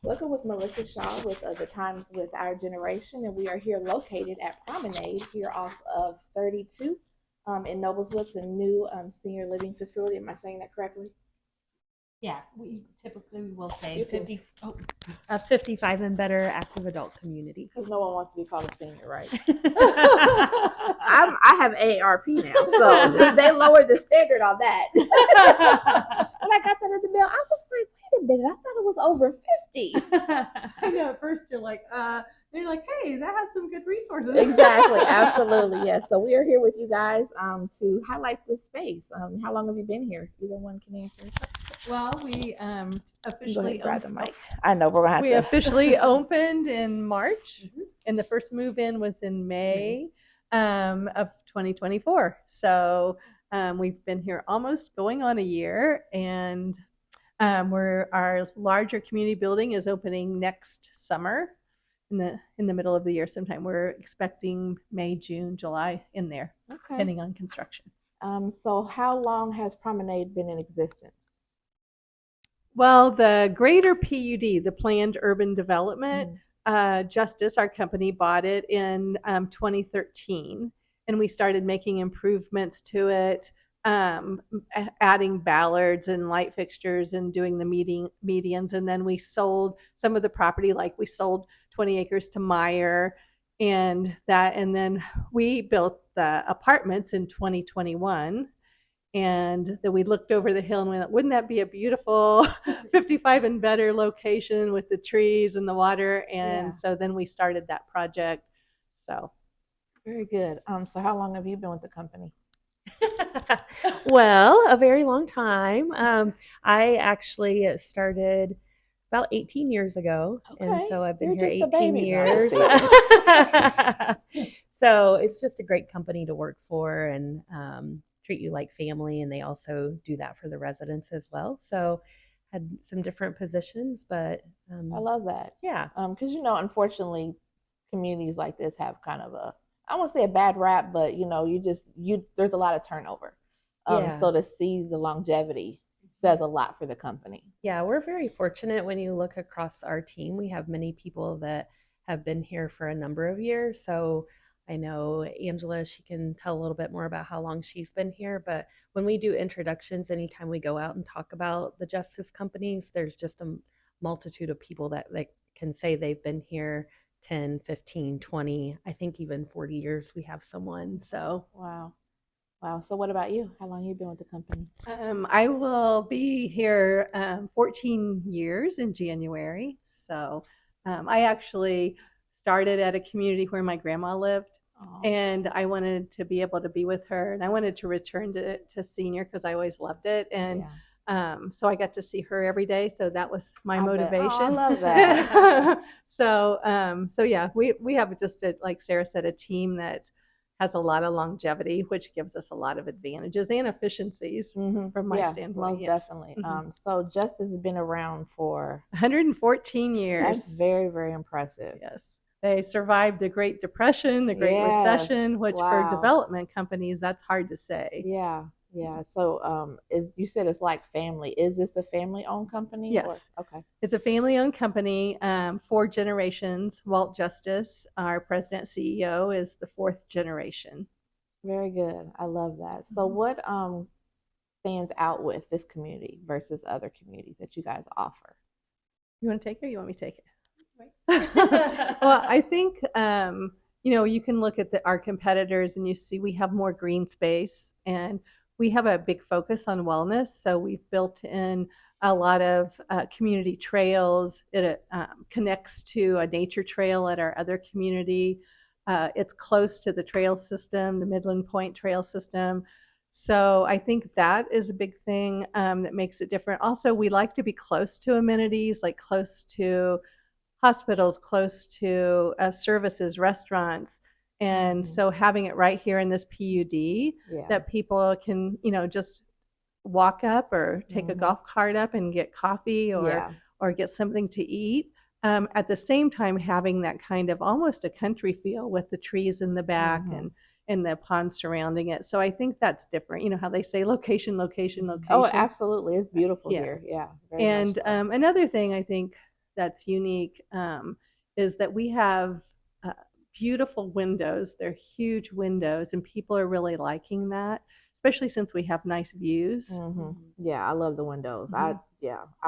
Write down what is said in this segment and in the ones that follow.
Welcome with Melissa Shaw with The Times with Our Generation, and we are here located at Promenade here off of 32 in Nobleswood. It's a new senior living facility. Am I saying that correctly? Yeah, we typically will say You can, 55 and better active adult community. because no one wants to be called a senior, right? I have AARP now, so they lowered the standard on that. When I got that in the mail, I was like, wait a minute, I thought it was over 50. I know, at first you're like, they're like, hey, that has some good resources. Exactly, absolutely, yes. So we are here with you guys to highlight this space. How long have you been here? Either one can answer. Well, we officially grab the mic. I know we're gonna have we officially opened in March, and the first move-in was in May of 2024. So we've been here almost going on a year, and our larger community building is opening next summer in the middle of the year sometime. We're expecting May, June, July in there, depending on construction. So how long has Promenade been in existence? Well, the greater PUD, the Planned Urban Development, Justice, our company, bought it in 2013, and we started making improvements to it, adding ballards and light fixtures and doing the medians. And then we sold some of the property, like we sold 20 acres to Meyer and then we built the apartments in 2021. And then we looked over the hill and we went, wouldn't that be a beautiful 55 and better location with the trees and the water? And so then we started that project. So very good. So how long have you been with the company? Well, a very long time. I actually started about 18 years ago. And so I've been here 18 years. So it's just a great company to work for and treat you like family. And they also do that for the residents as well. So had some different positions, but I love that. Yeah. Because, unfortunately, communities like this have kind of I won't say a bad rap, but there's a lot of turnover. So to see the longevity says a lot for the company. Yeah, we're very fortunate when you look across our team. We have many people that have been here for a number of years. So I know Angela, she can tell a little bit more about how long she's been here. But when we do introductions, anytime we go out and talk about the justice companies, there's just a multitude of people that can say they've been here 10, 15, 20, I think even 40 years we have someone. So wow. So what about you? How long have you been with the company? I will be here 14 years in January. So I actually started at a community where my grandma lived. And I wanted to be able to be with her, and I wanted to return to senior because I always loved it. And so I got to see her every day. So that was my motivation. I love that. So yeah, we have just like Sarah said, a team that has a lot of longevity, which gives us a lot of advantages and efficiencies from my standpoint. Most definitely. So Justice has been around for 114 years. That's very, very impressive. Yes. They survived the Great Depression, the Great Recession, which for development companies, that's hard to say. Yeah. So you said it's like family. Is this a family-owned company? Yes. Okay. It's a family-owned company, 4 generations. Walt Justice, our president CEO, is the 4th generation. Very good. I love that. So what stands out with this community versus other communities that you guys offer? You want to take it or you want me to take it? Well, I think you can look at our competitors and you see we have more green space and we have a big focus on wellness. So we've built in a lot of community trails. It connects to a nature trail at our other community. It's close to the trail system, the Midland Point Trail System. So I think that is a big thing that makes it different. Also, we like to be close to amenities, like close to hospitals, close to services, restaurants. And so having it right here in this PUD that people can, just walk up or take a golf cart up and get coffee or get something to eat. At the same time, having that kind of almost a country feel with the trees in the back and the pond surrounding it. So I think that's different. You know how they say location. Oh, absolutely. It's beautiful here. Yeah. And another thing I think that's unique is that we have beautiful windows. They're huge windows, and people are really liking that, especially since we have nice views. Yeah, I love the windows. I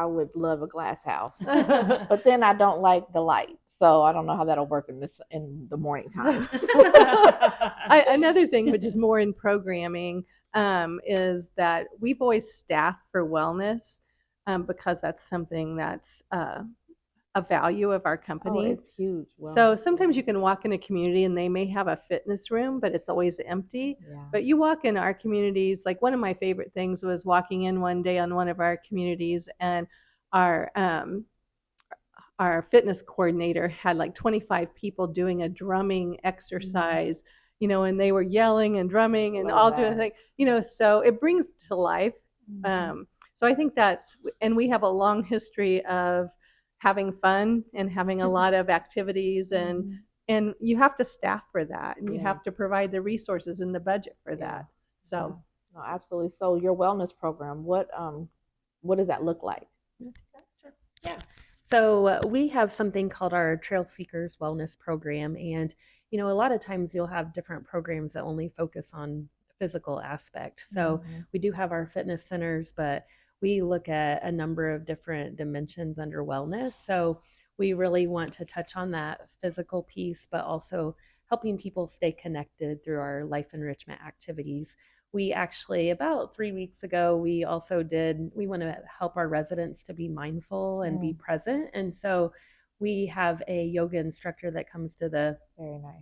would love a glass house, but then I don't like the light, so I don't know how that'll work in the morning time. Another thing, which is more in programming, is that we've always staffed for wellness because that's something that's a value of our company. Oh, it's huge. So sometimes you can walk in a community and they may have a fitness room, but it's always empty. Yeah. But you walk in our communities, like one of my favorite things was walking in one day on one of our communities, and our fitness coordinator had like 25 people doing a drumming exercise, and they were yelling and drumming and all doing things, so it brings to life. So I think and we have a long history of having fun and having a lot of activities, and you have to staff for that, and you have to provide the resources and the budget for that. So no, absolutely. So your wellness program, what does that look like? Yeah. So we have something called our Trail Seekers Wellness Program, and a lot of times you'll have different programs that only focus on physical aspects. So we do have our fitness centers, but we look at a number of different dimensions under wellness. So we really want to touch on that physical piece, but also helping people stay connected through our life enrichment activities. We actually, about 3 weeks ago, we want to help our residents to be mindful and be present. And so we have a yoga instructor that comes to the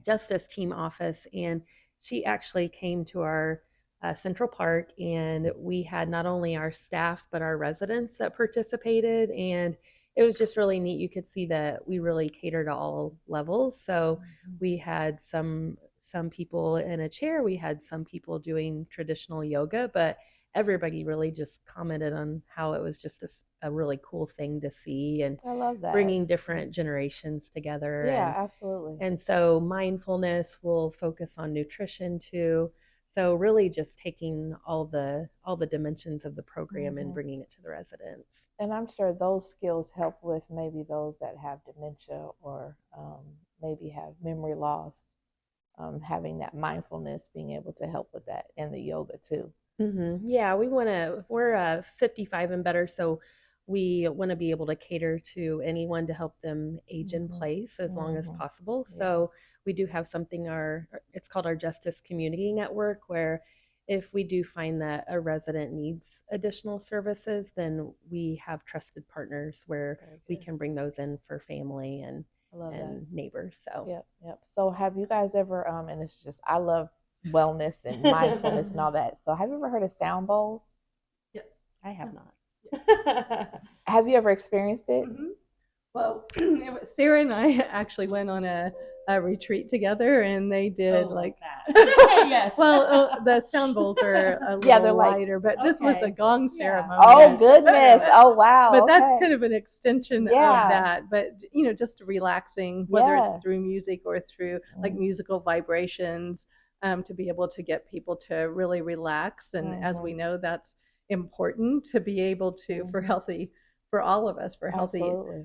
Justice Team office, and she actually came to our Central Park, and we had not only our staff, but our residents that participated. And it was just really neat. You could see that we really cater to all levels. So we had some people in a chair, we had some people doing traditional yoga, but everybody really just commented on how it was just a really cool thing to see, and I love that, bringing different generations together. Absolutely. And so mindfulness will focus on nutrition too. So really just taking all the dimensions of the program and bringing it to the residents. And I'm sure those skills help with maybe those that have dementia or maybe have memory loss. Having that mindfulness, being able to help with that, and the yoga too. Yeah, we're 55 and better, so we want to be able to cater to anyone to help them age in place as long as possible. So we do have something, it's called our Justice Community Network, where if we do find that a resident needs additional services, then we have trusted partners where we can bring those in for family and neighbors. So yep. So have you guys ever and it's just, I love wellness and mindfulness and all that, so have you ever heard of sound bowls? Yes, I have not. Have you ever experienced it? Well, Sarah and I actually went on a retreat together, and they did yes. Well, the sound bowls are a little lighter, but this was a gong ceremony. Oh goodness! Oh wow! But that's kind of an extension of that. But just relaxing, whether it's through music or through like musical vibrations, to be able to get people to really relax. And as we know, that's important to be able to for all of us, for healthy. Absolutely.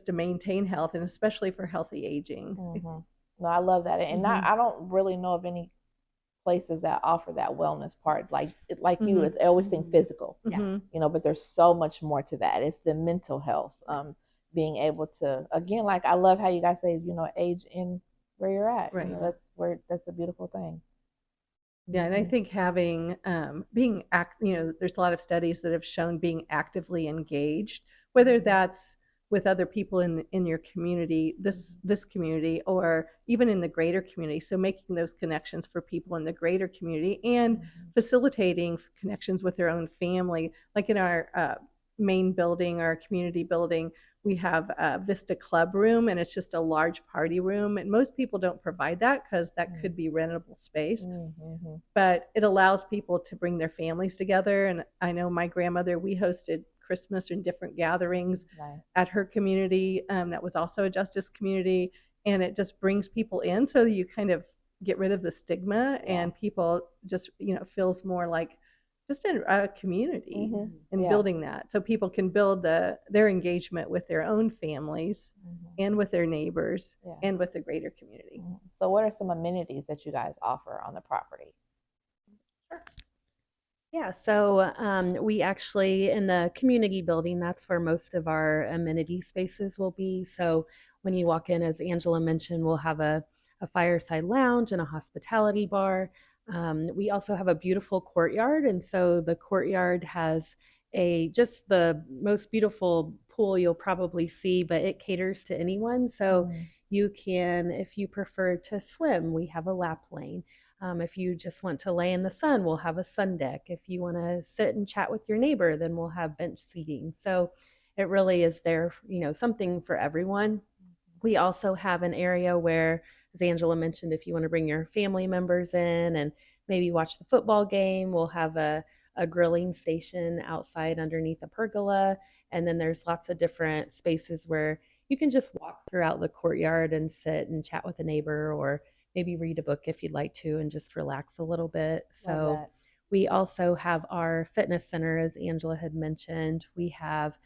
To maintain health, and especially for healthy aging. No, I love that, and I don't really know of any places that offer that wellness part. Like you, I always think physical, but there's so much more to that. It's the mental health, being able to, again, like I love how you guys say, age in where you're at. Right. That's a beautiful thing. Yeah, and I think having there's a lot of studies that have shown being actively engaged, whether that's with other people in your community, this community, or even in the greater community. So making those connections for people in the greater community, and facilitating connections with their own family. Like in our main building, our community building, we have a Vista Club room, and it's just a large party room. And most people don't provide that because that could be rentable space. But it allows people to bring their families together. And I know my grandmother, we hosted Christmas and different gatherings at her community that was also a justice community, and it just brings people in, so you kind of get rid of the stigma, and people just feels more like just in a community Mhm. and Yeah. building that so people can build their engagement with their own families and with their neighbors Yeah. and with the greater community. So what are some amenities that you guys offer on the property? Yeah, so we actually, in the community building, that's where most of our amenity spaces will be. So when you walk in, as Angela mentioned, we'll have a fireside lounge and a hospitality bar. We also have a beautiful courtyard. And so the courtyard has just the most beautiful pool you'll probably see, but it caters to anyone. So you can, if you prefer to swim, we have a lap lane. If you just want to lay in the sun, we'll have a sun deck. If you want to sit and chat with your neighbor, then we'll have bench seating. So it really is there, something for everyone. We also have an area where, as Angela mentioned, if you want to bring your family members in and maybe watch the football game, we'll have a grilling station outside underneath the pergola. And then there's lots of different spaces where you can just walk throughout the courtyard and sit and chat with a neighbor, or maybe read a book if you'd like to and just relax a little bit. So we also have our fitness center, as Angela had mentioned. We have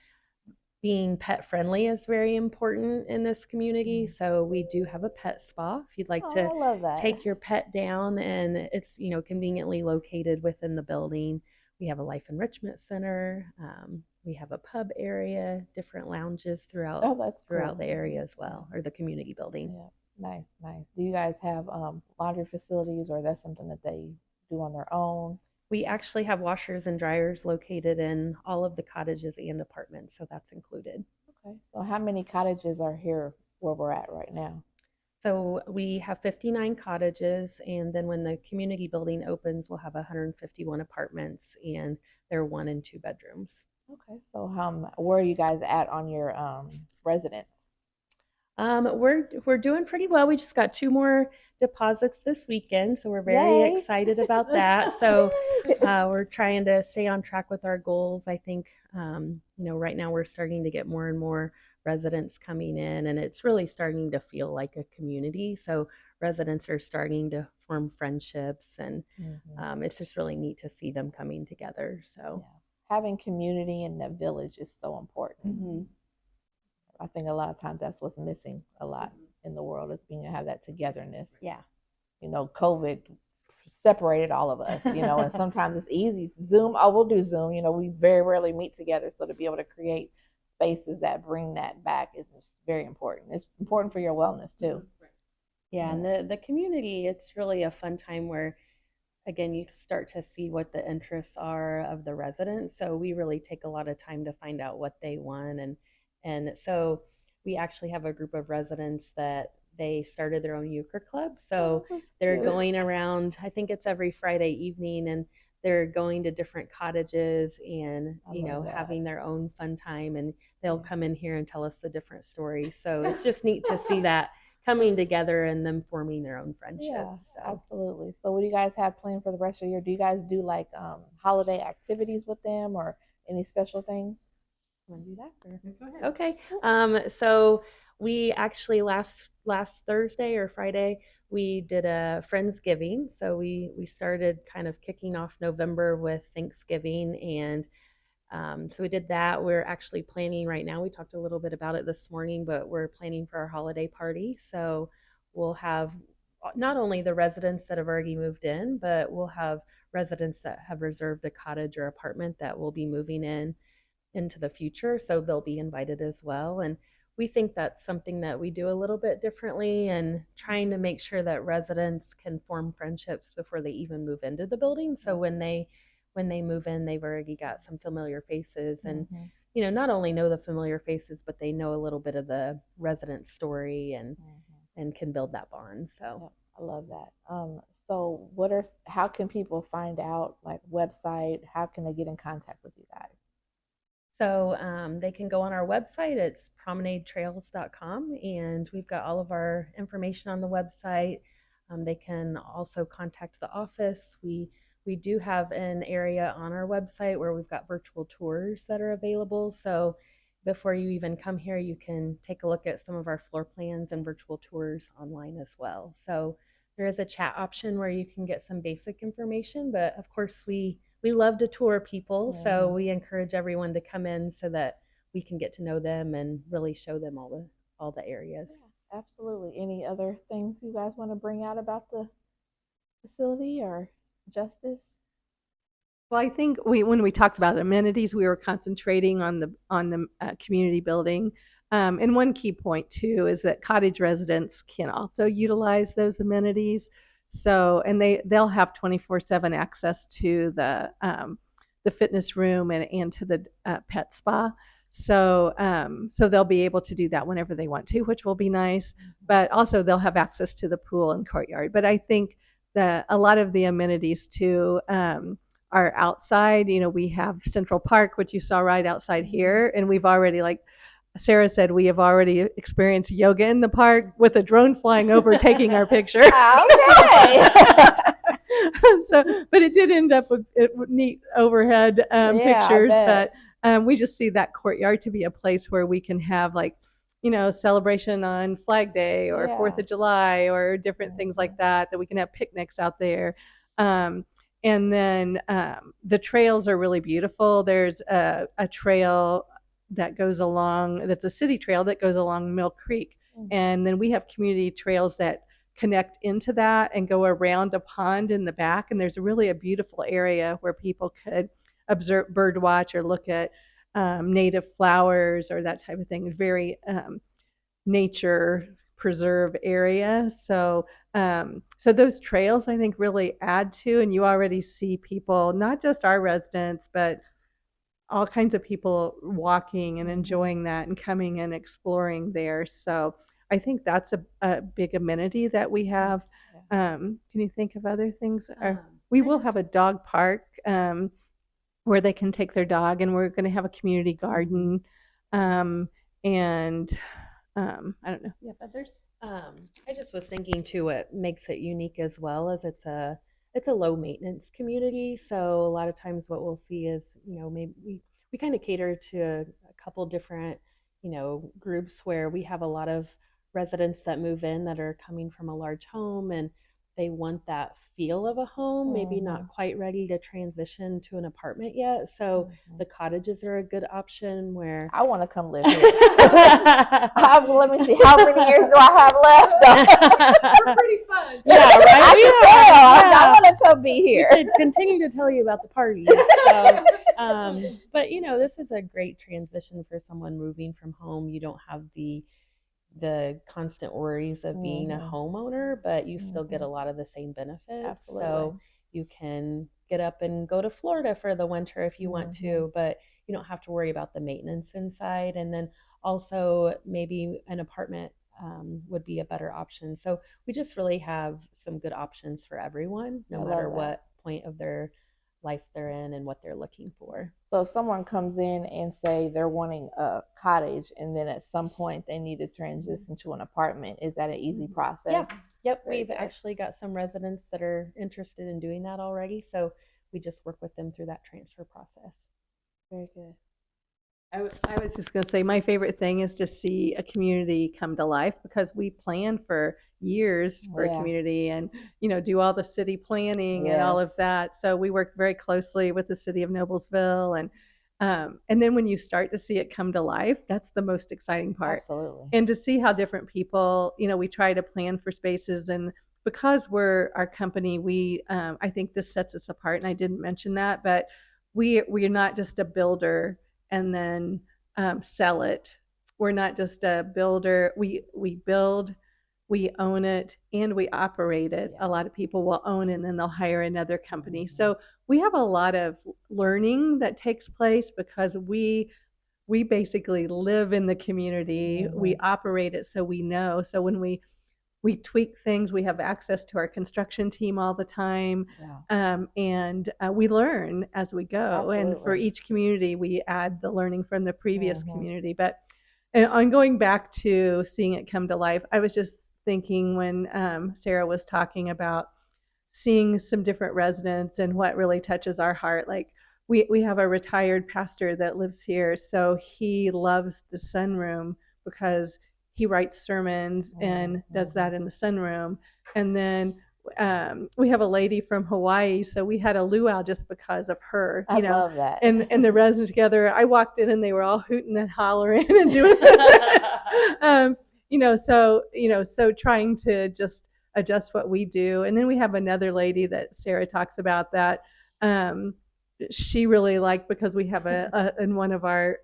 being pet friendly is very important in this community. So we do have a pet spa if you'd like to take your pet down, and it's conveniently located within the building. We have a life enrichment center. We have a pub area, different lounges throughout the area as well, or the community building. Yeah, nice. Do you guys have laundry facilities, or that's something that they do on their own? We actually have washers and dryers located in all of the cottages and apartments, so that's included. Okay. So how many cottages are here where we're at right now? So we have 59 cottages, and then when the community building opens, we'll have 151 apartments, and they're 1 and 2 bedrooms. Okay. So where are you guys at on your residents? We're doing pretty well. We just got 2 more deposits this weekend, so we're very excited about that. So we're trying to stay on track with our goals. I think right now we're starting to get more and more residents coming in, and it's really starting to feel like a community. So residents are starting to form friendships, and it's just really neat to see them coming together. So having community in the village is so important. I think a lot of times that's what's missing a lot in the world, is being to have that togetherness. Yeah. COVID separated all of us, and sometimes it's easy. Zoom, we'll do Zoom. We very rarely meet together. So to be able to create spaces that bring that back is very important. It's important for your wellness too. Yeah, and the community, it's really a fun time where, again, you start to see what the interests are of the residents. So we really take a lot of time to find out what they want. And so we actually have a group of residents that they started their own euchre club. So they're going around, I think it's every Friday evening, and they're going to different cottages and, having their own fun time. And they'll come in here and tell us the different stories. So it's just neat to see that coming together and them forming their own friendships. Yeah, absolutely. So what do you guys have planned for the rest of the year? Do you guys do like holiday activities with them, or any special things? Want to do that? Go ahead. Okay. So we actually last Thursday or Friday, we did a Friendsgiving. So we started kind of kicking off November with Thanksgiving, and so we did that. We're actually planning right now. We talked a little bit about it this morning, but we're planning for our holiday party. So we'll have not only the residents that have already moved in, but we'll have residents that have reserved a cottage or apartment that will be moving into the future. So they'll be invited as well. And we think that's something that we do a little bit differently, and trying to make sure that residents can form friendships before they even move into the building. So when they move in, they've already got some familiar faces, and not only know the familiar faces, but they know a little bit of the resident story, and can build that bond. So I love that. So how can people find out, like website? How can they get in contact with you guys? So they can go on our website. It's promenadetrails.com, and we've got all of our information on the website. They can also contact the office. We do have an area on our website where we've got virtual tours that are available. So before you even come here, you can take a look at some of our floor plans and virtual tours online as well. So there is a chat option where you can get some basic information, but of course we we love to tour people. So we encourage everyone to come in so that we can get to know them and really show them all the areas. Yeah, absolutely. Any other things you guys want to bring out about the facility or Justice? Well, I think when we talked about amenities, we were concentrating on the community building. And one key point too is that cottage residents can also utilize those amenities. So, and they'll have 24/7 access to the fitness room and to the pet spa. So they'll be able to do that whenever they want to, which will be nice. But also they'll have access to the pool and courtyard. But I think that a lot of the amenities too. Are outside. We have Central Park, which you saw right outside here, and we've already, like Sarah said, we have already experienced yoga in the park with a drone flying over, taking our picture. Okay. So, but it did end up with neat overhead pictures. But we just see that courtyard to be a place where we can have celebration on Flag Day or 4th of July or different things like that we can have picnics out there. And then the trails are really beautiful. There's a trail that goes along, that's a city trail that goes along Mill Creek. And then we have community trails that connect into that and go around a pond in the back. And there's really a beautiful area where people could observe, bird watch, or look at native flowers or that type of thing. Very nature preserve area. So those trails, I think, really add to, and you already see people, not just our residents, but all kinds of people walking and enjoying that and coming and exploring there. So I think that's a big amenity that we have. Can you think of other things? We will have a dog park where they can take their dog, and we're going to have a community garden. And I don't know. Yeah, others. I just was thinking too, what makes it unique as well is it's a low maintenance community. So a lot of times what we'll see is, maybe we kind of cater to a couple different, groups where we have a lot of residents that move in that are coming from a large home and they want that feel of a home, maybe not quite ready to transition to an apartment yet. So the cottages are a good option where I want to come live here. Let me see, how many years do I have left? They're pretty fun. Yeah, right. I can tell. I want to come be here. I could continue to tell you about the parties. So, but this is a great transition for someone moving from home. You don't have the constant worries of being a homeowner, but you still get a lot of the same benefits. Absolutely. So you can get up and go to Florida for the winter if you want to, but you don't have to worry about the maintenance inside. And then also maybe an apartment would be a better option. So we just really have some good options for everyone, no matter what point of their life they're in and what they're looking for. So if someone comes in and say they're wanting a cottage and then at some point they need to transition to an apartment, is that an easy process? Yeah. Yep. We've actually got some residents that are interested in doing that already. So we just work with them through that transfer process. Very good. I was just going to say my favorite thing is to see a community come to life, because we plan for years for a community and do all the city planning and all of that. So we work very closely with the city of Noblesville, and then when you start to see it come to life, that's the most exciting part. Absolutely. And to see how different people, we try to plan for spaces, and because we're our company, we I think this sets us apart, and I didn't mention that, but we're not just a builder and then sell it. We're not just a builder. We build, we own it, and we operate it. A lot of people will own it and then they'll hire another company. So we have a lot of learning that takes place because we basically live in the community. We operate it, so we know. So when we tweak things, we have access to our construction team all the time, and we learn as we go. Absolutely. And for each community, we add the learning from the previous community. But on going back to seeing it come to life, I was just thinking when Sarah was talking about seeing some different residents and what really touches our heart. Like we have a retired pastor that lives here, so he loves the sunroom because he writes sermons and does that in the sunroom. And then we have a lady from Hawaii, so we had a luau just because of her. I love that. And the residents together. I walked in and they were all hooting and hollering and doing this. So trying to just adjust what we do. And then we have another lady that Sarah talks about that she really liked because we have in one of our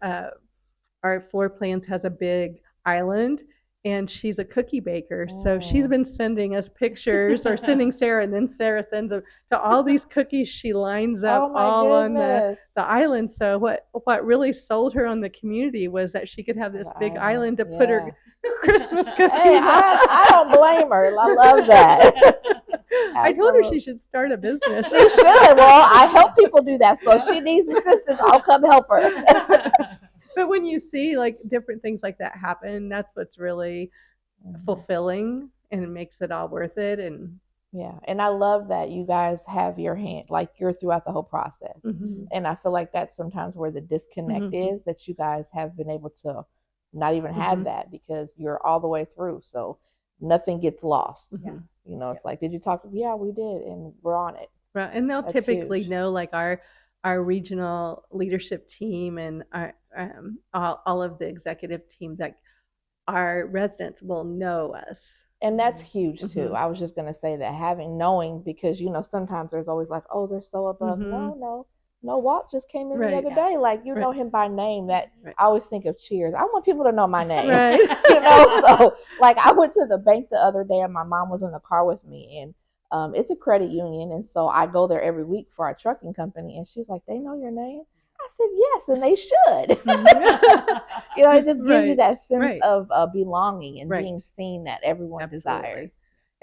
floor plans has a big island, and she's a cookie baker. So she's been sending us pictures, or sending Sarah, and then Sarah sends them to all these cookies she lines up all on the island. So what really sold her on the community was that she could have this big island to put her Christmas cookies on. I don't blame her. I love that. I told her she should start a business. She should. Well, I help people do that. So if she needs assistance, I'll come help her. But when you see like different things like that happen, that's what's really fulfilling, and it makes it all worth it. And and I love that you guys have your hand, like you're throughout the whole process. And I feel like that's sometimes where the disconnect is, that you guys have been able to not even have that because you're all the way through. So nothing gets lost. It's like, did you talk? Yeah, we did, and we're on it. Right, and they'll typically know, like our regional leadership team and our, all of the executive team, that our residents will know us. And that's huge too. I was just going to say that, knowing, because, sometimes there's always like, oh, they're so above. No, Walt just came in the other day. Like, know him by name. That I always think of Cheers. I want people to know my name. So like I went to the bank the other day and my mom was in the car with me, and it's a credit union, and so I go there every week for our trucking company, and she's like, they know your name? I said, yes, and they should. It just gives you that sense of belonging and being seen that everyone desires.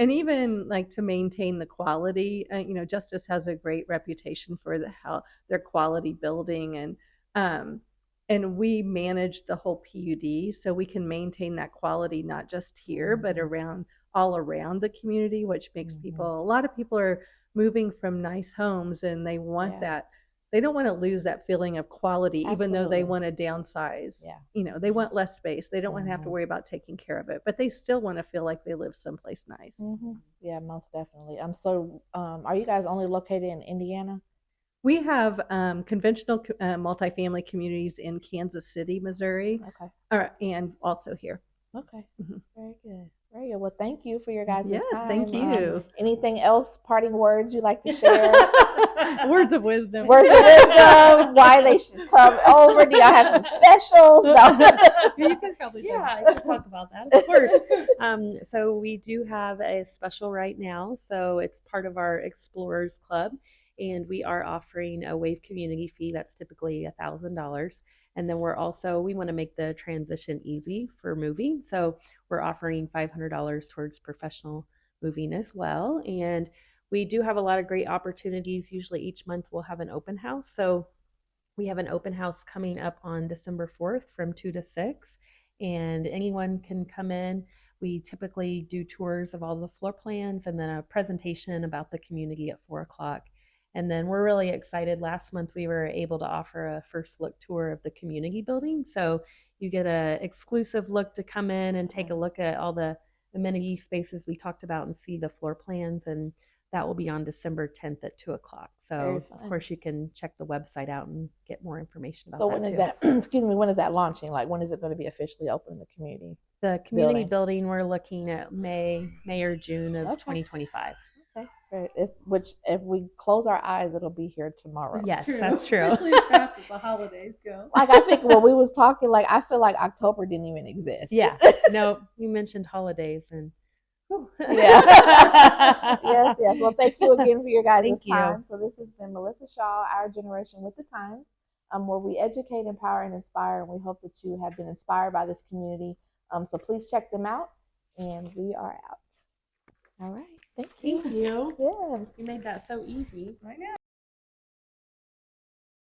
And even like to maintain the quality, Justice has a great reputation for how their quality building, and we manage the whole PUD, so we can maintain that quality not just here but all around the community, which makes a lot of people are moving from nice homes, and they want that. They don't want to lose that feeling of quality, even though they want to downsize. They want less space. They don't want to have to worry about taking care of it, but they still want to feel like they live someplace nice. Yeah, most definitely. So are you guys only located in Indiana? We have conventional multifamily communities in Kansas City, Missouri, and also here. Okay, very good. Very good. Well, thank you for your guys' time. Yes, thank you. Anything else, parting words you'd like to share? Words of wisdom. Words of wisdom, why they should come over. Do y'all have some specials? No. You can probably I can talk about that, of course. So we do have a special right now. So it's part of our Explorers Club, and we are offering a waive community fee that's typically $1,000. And then we want to make the transition easy for moving. So we're offering $500 towards professional moving as well. And we do have a lot of great opportunities. Usually each month we'll have an open house. So we have an open house coming up on December 4th from 2 to 6, and anyone can come in. We typically do tours of all the floor plans and then a presentation about the community at 4 o'clock. And then we're really excited. Last month, we were able to offer a first look tour of the community building. So you get an exclusive look to come in and take a look at all the amenity spaces we talked about and see the floor plans. And that will be on December 10th at 2 o'clock. So, of course, you can check the website out and get more information about that. So when is that, excuse me, when is that launching? Like, when is it going to be officially open in the community? The community building, we're looking at May or June of 2025. Great. Which, if we close our eyes, it'll be here tomorrow. Yes, that's true. Especially as fast as the holidays go. Like, I think when we was talking, like, I feel like October didn't even exist. Yeah. No, you mentioned holidays and. Yes. Well, thank you again for your guys' time. So this has been Melissa Shaw, Our Generation with the Times, where we educate, empower, and inspire. And we hope that you have been inspired by this community. So please check them out. And we are out. All right. Thank you. Yeah. You made that so easy. I know.